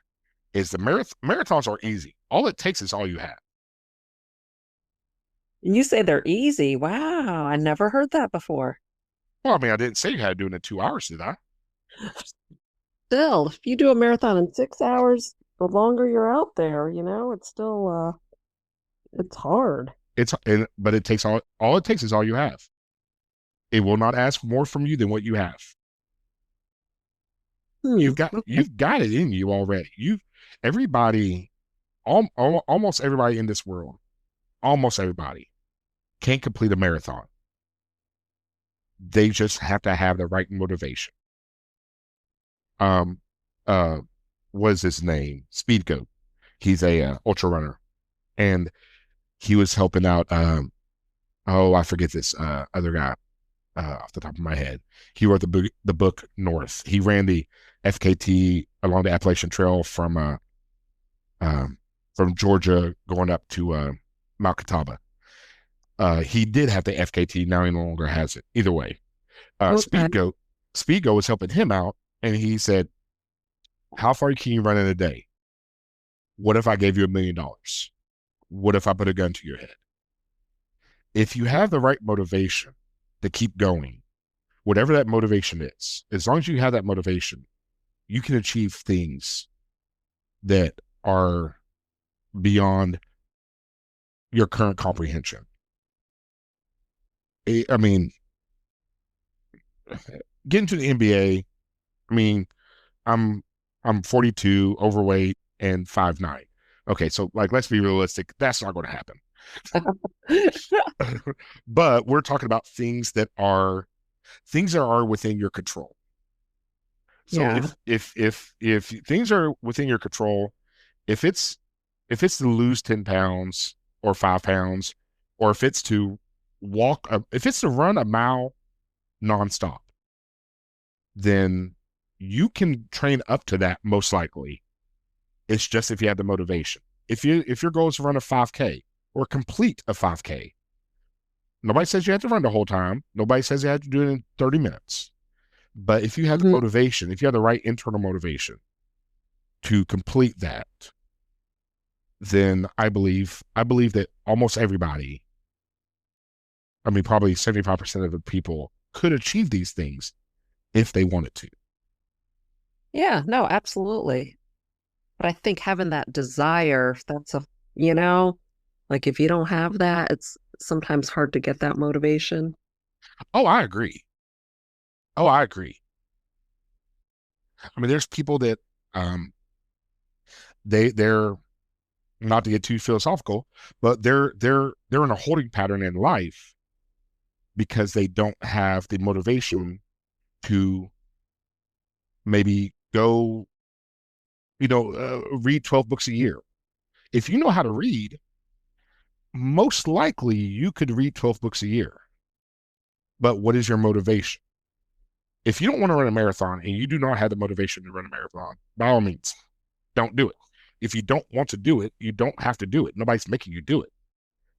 is the marathons are easy. All it takes is all you have. And you say they're easy. Wow, I never heard that before. Well, I mean, I didn't say you had to do it in 2 hours, did I? Still, if you do a marathon in 6 hours, the longer you're out there, it's still it's hard. But it takes all it takes is all you have. It will not ask more from you than what you have. Okay. You've got it in you already. You've everybody, almost everybody in this world, almost everybody can't complete a marathon. They just have to have the right motivation. Um, uh, was his name? Speed Goat. He's a ultra runner, and he was helping out. Oh, I forget this other guy off the top of my head. He wrote the book North. He ran the FKT along the Appalachian Trail um, from Georgia going up to Mount Catawba. He did have the FKT. Now he no longer has it. Either way, Okay. Speed Goat was helping him out, and he said, "How far can you run in a day? What if I gave you $1 million? What if I put a gun to your head?" If you have the right motivation to keep going, whatever that motivation is, as long as you have that motivation, you can achieve things that are beyond your current comprehension. I mean, getting to the NBA, I mean, I'm I'm 42, overweight, and 5'9". Okay, so like let's be realistic, that's not going to happen. But we're talking about things that are within your control. So Yeah. if things are within your control, if it's to lose 10 pounds or 5 pounds, or if it's to if it's to run a mile nonstop, then you can train up to that most likely. It's just if you have the motivation. If your goal is to run a 5K or complete a 5K, nobody says you have to run the whole time. Nobody says you have to do it in 30 minutes. But if you have the Mhm. motivation, if you have the right internal motivation to complete that, then I believe that almost everybody, I mean probably 75% of the people could achieve these things if they wanted to. Yeah, no, absolutely. But I think having that desire, you know, like if you don't have that, it's sometimes hard to get that motivation. Oh, I agree. Oh, I agree. I mean, there's people that um they're not to get too philosophical, but they're in a holding pattern in life because they don't have the motivation to maybe go, read 12 books a year. If you know how to read, most likely you could read 12 books a year. But what is your motivation? If you don't want to run a marathon and you do not have the motivation to run a marathon, by all means, don't do it. If you don't want to do it, you don't have to do it. Nobody's making you do it.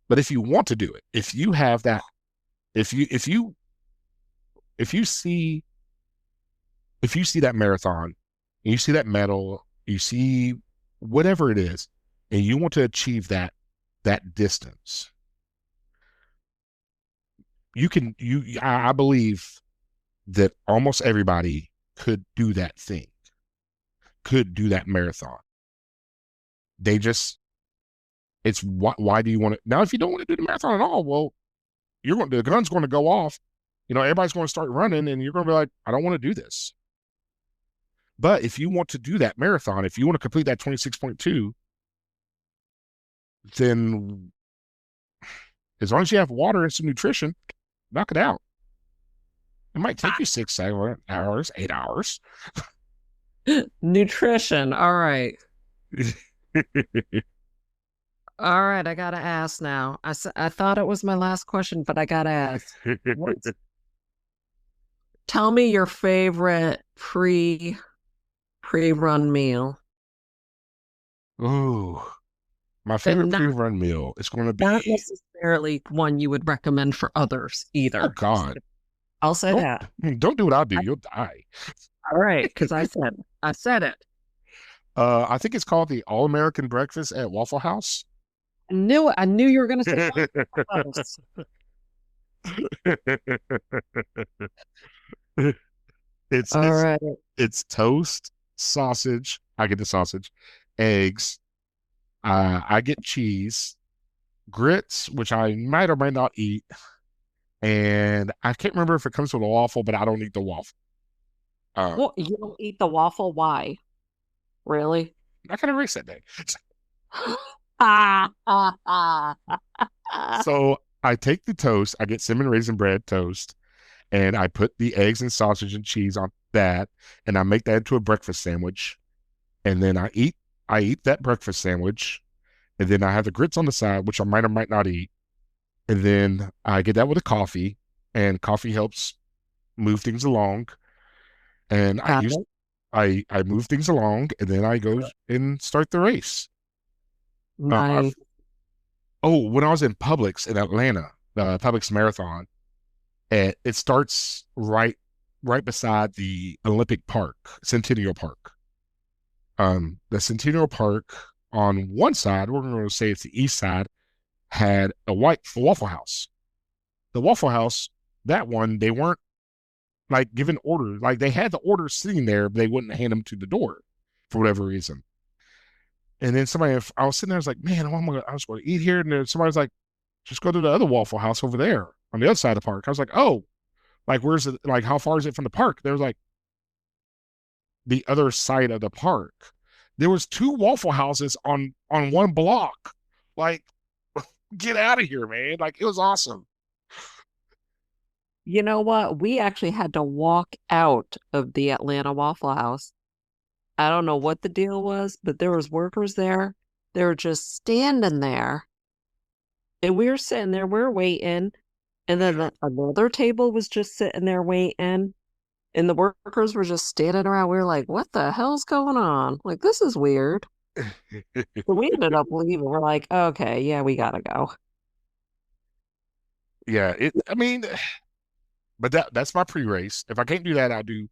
But if you want to do it, if you have that, if you see if you see that marathon, and you see that medal, you see whatever it is, and you want to achieve that distance, I believe that almost everybody could do that thing, could do that marathon. They just it's why do you want to now? If you don't want to do the marathon at all, well, the gun's going to go off. Everybody's going to start running, and you're going to be like, I don't want to do this. But if you want to do that marathon, if you want to complete that 26.2, then as long as you have water and some nutrition, knock it out. It might take you 6 7 hours, 8 hours. Nutrition. All right. All right, I gotta ask now. I thought it was my last question, but I gotta ask. What's Tell me your favorite pre-run meal. Ooh, my And favorite pre-run meal is going to not be. necessarily one you would recommend for others Oh either. God, I'll say don't that. don't do what I do. I, You'll die. all right, because I said it. I think it's called the All American Breakfast at Waffle House. I knew it. I knew you were gonna say Waffle House. it's All it's right. it's toast, sausage. I get the sausage, eggs. I get cheese, grits, which I might or might not eat, and I can't remember if it comes with a waffle, but I don't eat the waffle. Um, Well, you don't eat the waffle. Why? Really? I kind of race that day. Ah, ah, ah, ah. So I take the toast, I get cinnamon raisin bread toast, and I put the eggs and sausage and cheese on that, and I make that into a breakfast sandwich. And then I eat that breakfast sandwich, and then I have the grits on the side, which I might or might not eat. And then I get that with a coffee, and coffee helps move things along. And Got it. I move things along, and then I go and start the race. Nice. When I was in Publix in Atlanta, the Publix Marathon, it starts right beside the Olympic Park, Centennial Park. The Centennial Park on one side, we're going to say it's the east side, had a white Waffle House. The Waffle House, that one, they weren't like given orders. Like they had the orders sitting there, but they wouldn't hand them to the door for whatever reason. And then I was sitting there, I was like, man, I was going to eat here. And then somebody's like, just go to the other Waffle House over there on the other side of the park. I was like, oh, like where's it? Like how far is it from the park? There was like the other side of the park. There was two Waffle Houses on one block. Like, get out of here, man! Like it was awesome. You know what? We actually had to walk out of the Atlanta Waffle House. I don't know what the deal was, but there was workers there. They were just standing there, and we were sitting there, we are waiting, and then another table was just sitting there waiting, and the workers were just standing around. We were like, "What the hell's going on? Like, this is weird." So we ended up leaving. We're like, "Okay, yeah, we gotta go." Yeah, it. I mean, but that's my pre-race. If I can't do that, I'll do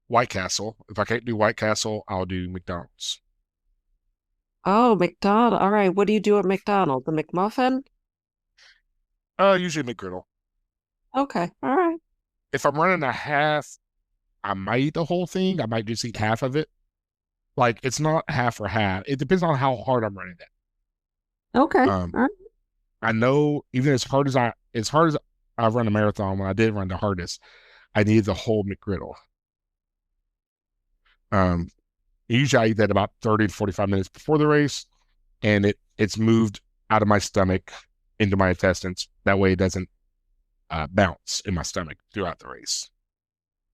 White Castle. If I can't do White Castle, I'll do McDonald's. Oh, McDonald. All right, what do you do at McDonald's? The McMuffin? Usually McGriddle. Okay, all right. If I'm running a half, I might eat the whole thing. I might just eat half of it. Like it's not half or half. It depends on how hard I'm running it. Okay, Um, all right. I know even as hard as I run a marathon, when I did run the hardest, I needed the whole McGriddle. Um, Usually I eat that about 30 to 45 minutes before the race, and it's moved out of my stomach into my intestines. That way it doesn't bounce in my stomach throughout the race.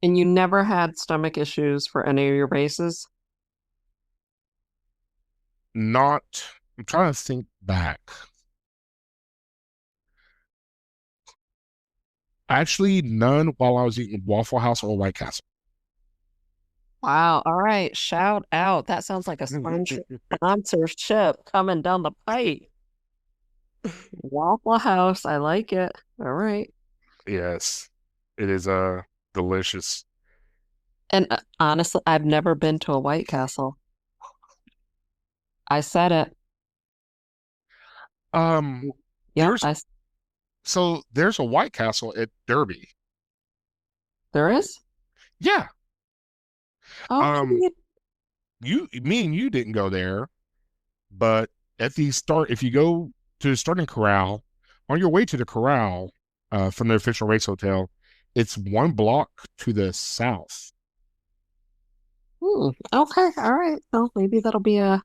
And you never had stomach issues for any of your races? Not, I'm trying to think back. Actually, none while I was eating Waffle House or White Castle. Wow. All right. Shout out. That sounds like a sponsorship coming down the pipe. Waffle House. I like it. All right. Yes, it is delicious. And honestly, I've never been to a White Castle. I said it. Um, Yep. there's there's a White Castle at Derby. There is? Yeah. Oh, Um, me and you didn't go there, but at the start, if you go to the starting corral, on your way to the corral, from the official race hotel, it's one block to the south. okay. All right. Well, maybe that'll be a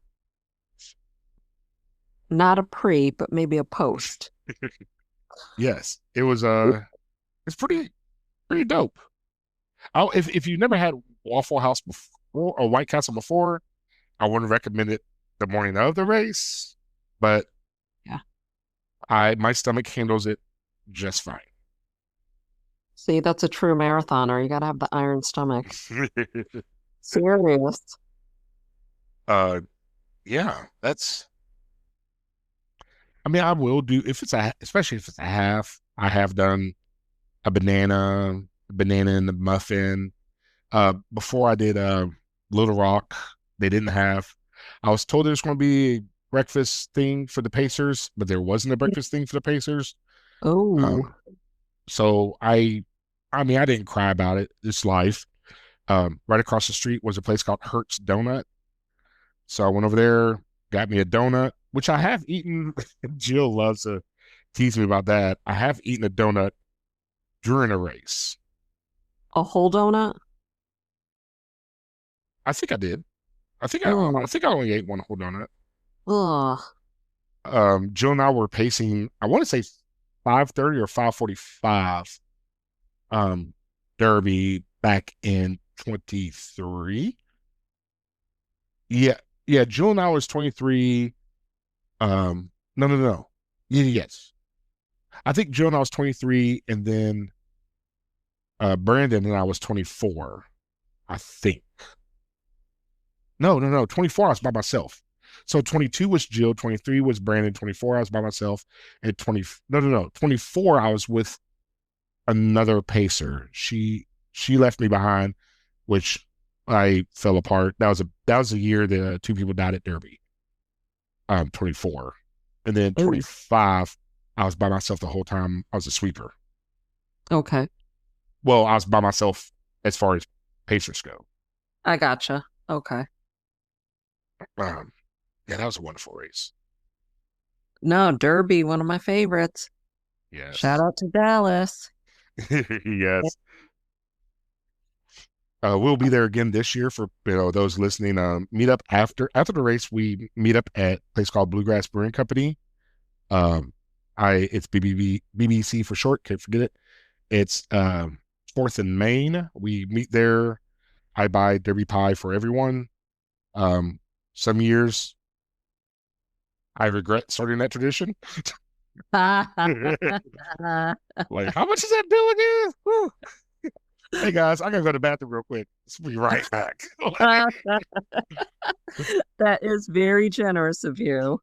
not a pre, but maybe a post. Yes, it was it's pretty dope. If you never had Waffle House before or White Castle before, I wouldn't recommend it the morning of the race, but Yeah. my stomach handles it just fine. See, that's a true marathoner. You got to have the iron stomach. Serious. uh, yeah, that's. I mean, I will do if it's especially if it's a half. I have done a banana and the muffin. Before I did Little Rock, they didn't have. I was told there's going to be a breakfast thing for the Pacers, but there wasn't a breakfast thing for the Pacers. Oh, Um, so I mean, I didn't cry about it. It's life. Right across the street was a place called Hertz Donut. So I went over there, got me a donut, which I have eaten. Jill loves to tease me about that. I have eaten a donut during a race. A whole donut? I think I did. I Oh, think I only ate one whole donut. ugh. Jill and I were pacing, I want to say 5:30 or 5:45 um Derby back in 23. Yeah, yeah, Jill and I was 23. No, no, no. Yeah, yes. I think Jill and I was 23, and then Brandon and I was 24, I think. No, no, no. 24, I was by myself. So 22 was Jill, 23 was Brandon, 24, I was by myself, and 20, no, no, no. 24, I was with another pacer. She left me behind, which I fell apart. That was a year that two people died at Derby. 24. And then Ooh, 25, I was by myself the whole time. I was a sweeper. okay. Well, I was by myself as far as pacers go. I gotcha. Okay. Um, yeah, that was a wonderful race. No, Derby, one of my favorites. Shout Yes. out to Dallas. Yes. We'll be there again this year for those listening. Meet up after the race. We meet up at a place called Bluegrass Brewing Company. Um, it's BBC for short. Can't forget it. It's Fourth and Main. We meet there. I buy Derby pie for everyone. Um, some years I regret starting that tradition. Like, how much is that bill again? Whew. Hey guys, I gotta go to the bathroom real quick. Let's be right back. That is very generous of you.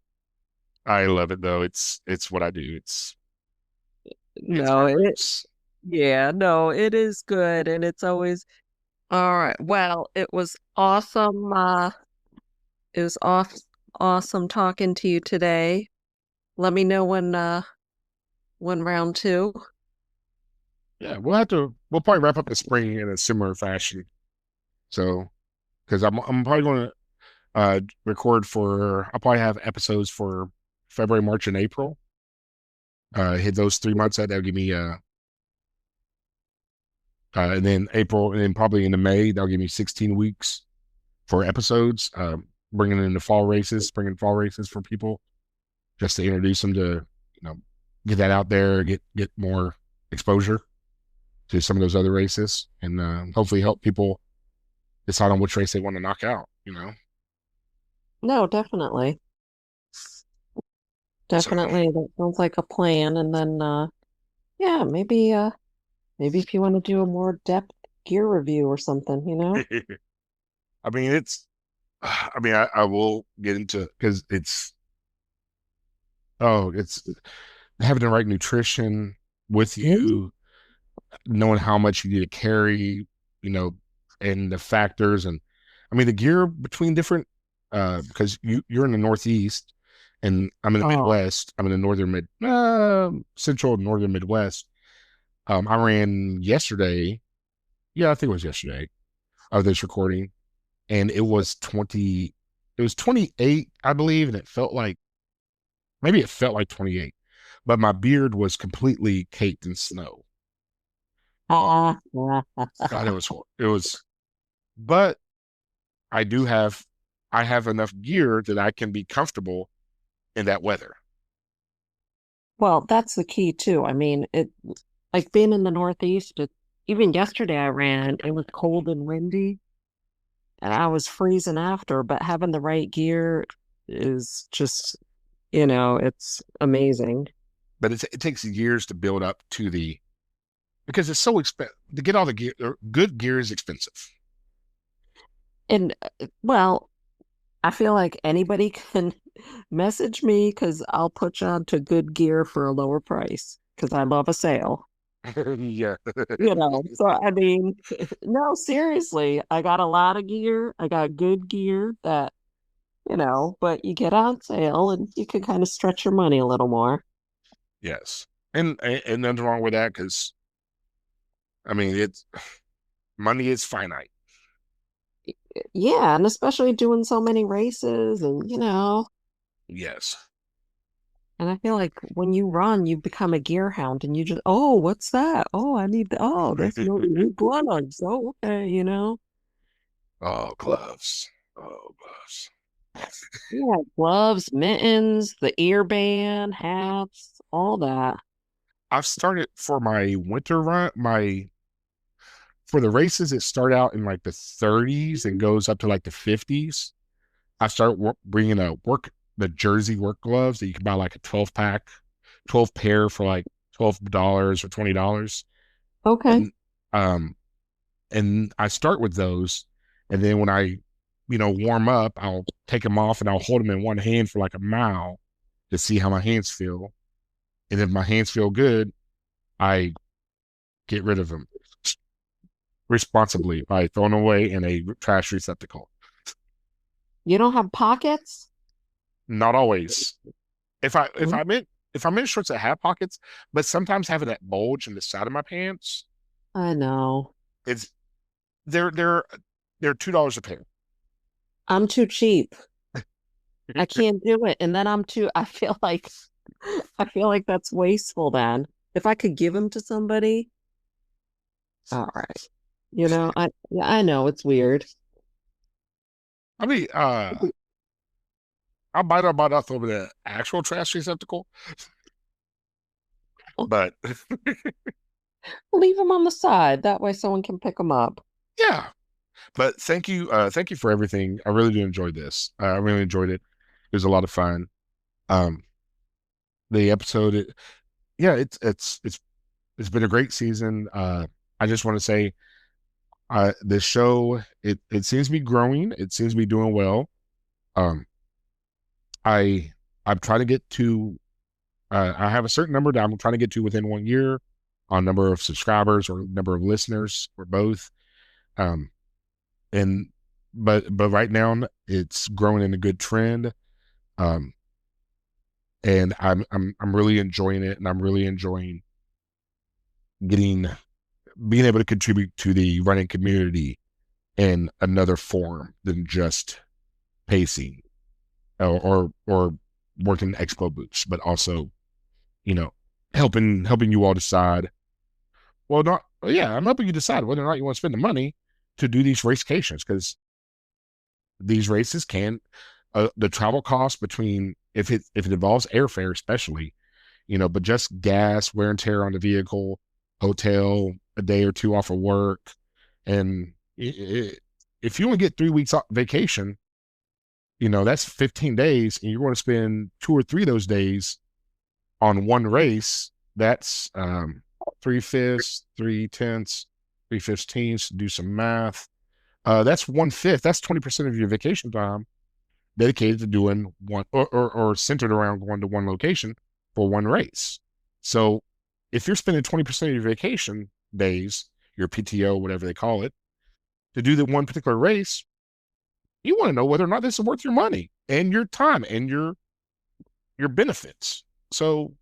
I love it though. It's what I do. It's my No, roots. yeah, no, it is good. And it's always, all right. Well, it was awesome. It was awesome talking to you today. Let me know when round two. Yeah, we'll probably wrap up the spring in a similar fashion. So because I'm probably going to record for I'll probably have episodes for February, March, and April. Hit those 3 months that'll give me and then April and then probably into May that'll give me 16 weeks for episodes. Bringing in the fall races, bringing fall races for people just to introduce them to get that out there, get more exposure to some of those other races, and hopefully help people decide on which race they want to knock out. No, definitely. So Definitely. That sounds like a plan. And then yeah, maybe if you want to do a more depth gear review or something, you know? I mean, I will get into because it's having the right nutrition with Mhm. you, knowing how much you need to carry, you know, and the factors. And I mean, the gear between different, because you're in the Northeast and I'm in the Oh, Midwest. I'm in the central northern Midwest. I ran yesterday. Yeah, I think it was yesterday of this recording, and it was 28, I believe, and it felt like maybe it felt like 28, but my beard was completely caked in snow. ah, God, it was, but I do have, I have enough gear that I can be comfortable in that weather. well, that's the key too. I mean, it like being in the Northeast, even yesterday I ran, it was cold and windy and I was freezing after, but having the right gear is just, it's amazing. But it takes years to build up to because it's so expensive to get all the gear. Good gear is expensive. And well, I feel like anybody can message me because I'll put you on to good gear for a lower price because I love a sale. Yeah. So I mean, no, seriously, I got a lot of gear. I got good gear that, but you get on sale and you can kind of stretch your money a little more. Yes. And nothing wrong with that because I mean it's money is finite. Yeah, and especially doing so many races and, Yes. And I feel like when you run, you become a gear hound and you just, oh, what's that? Oh, I need the, oh, that's no new gloves. Oh, okay, you know? Oh, gloves. Oh, gloves. Yeah, gloves, mittens, the ear band, hats, all that. I've started for my winter run, my for the races, it start out in like the 30s and goes up to like the 50s. I start bringing the jersey work gloves that you can buy like a 12 pack, 12 pair for like $12 or $20. Okay. And um and I start with those, and then when I warm up, I'll take them off and I'll hold them in one hand for like a mile to see how my hands feel. And if my hands feel good, I get rid of them responsibly by throwing away in a trash receptacle. You don't have pockets? Not always. If I if Mm, I'm in if I'm in shorts that have pockets, but sometimes having that bulge in the side of my pants, I know. it's they're they're they're $2 a pair. I'm too cheap. I can't do it. And then I feel like that's wasteful then. If I could give them to somebody, all right. You know, I know it's weird. I mean, I might not throw them in the actual trash receptacle, but Leave them on the side. That way someone can pick them up. yeah. But thank you for everything. I really do enjoy this. I really enjoyed it. It was a lot of fun. Um, the episode, yeah, it's been a great season. I just want to say, this show, it seems to be growing. It seems to be doing well. Um, I I'm trying to get to. I have a certain number that I'm trying to get to within 1 year on number of subscribers or number of listeners or both. Um, and but right now it's growing in a good trend. Um, and I'm really enjoying it, and I'm really enjoying getting being able to contribute to the running community in another form than just pacing or working expo booths, but also you know helping you all decide. Well, not yeah, I'm helping you decide whether or not you want to spend the money to do these racecations, because these races can the travel cost between if it involves airfare especially, but just gas, wear and tear on the vehicle, hotel, a day or two off of work, and if you only get 3 weeks off vacation, that's 15 days, and you want to spend 2 or 3 of those days on one race. That's 3/5, 3/10, 3/15. Do some math. That's 1/5. That's 20% of your vacation time dedicated to doing one or centered around going to one location for one race. So if you're spending 20% of your vacation days, your PTO, whatever they call it, to do the one particular race, you want to know whether or not this is worth your money and your time and your benefits. So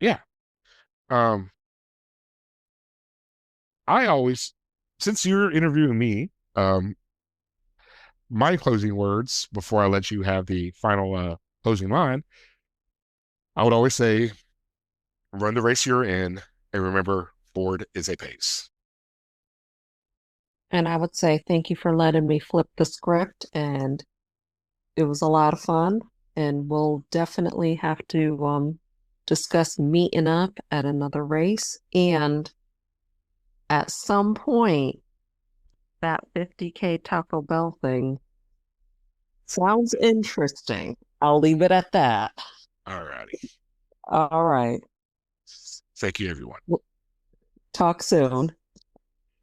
yeah. Um, I always, since you're interviewing me, my closing words before I let you have the final closing line, I would always say, run the race you're in, and remember, Ford is a pace. And I would say thank you for letting me flip the script, and it was a lot of fun. And we'll definitely have to discuss meeting up at another race. And at some point, that 50K Taco Bell thing sounds interesting. I'll leave it at that. All righty. All right. Thank you, everyone. Talk soon.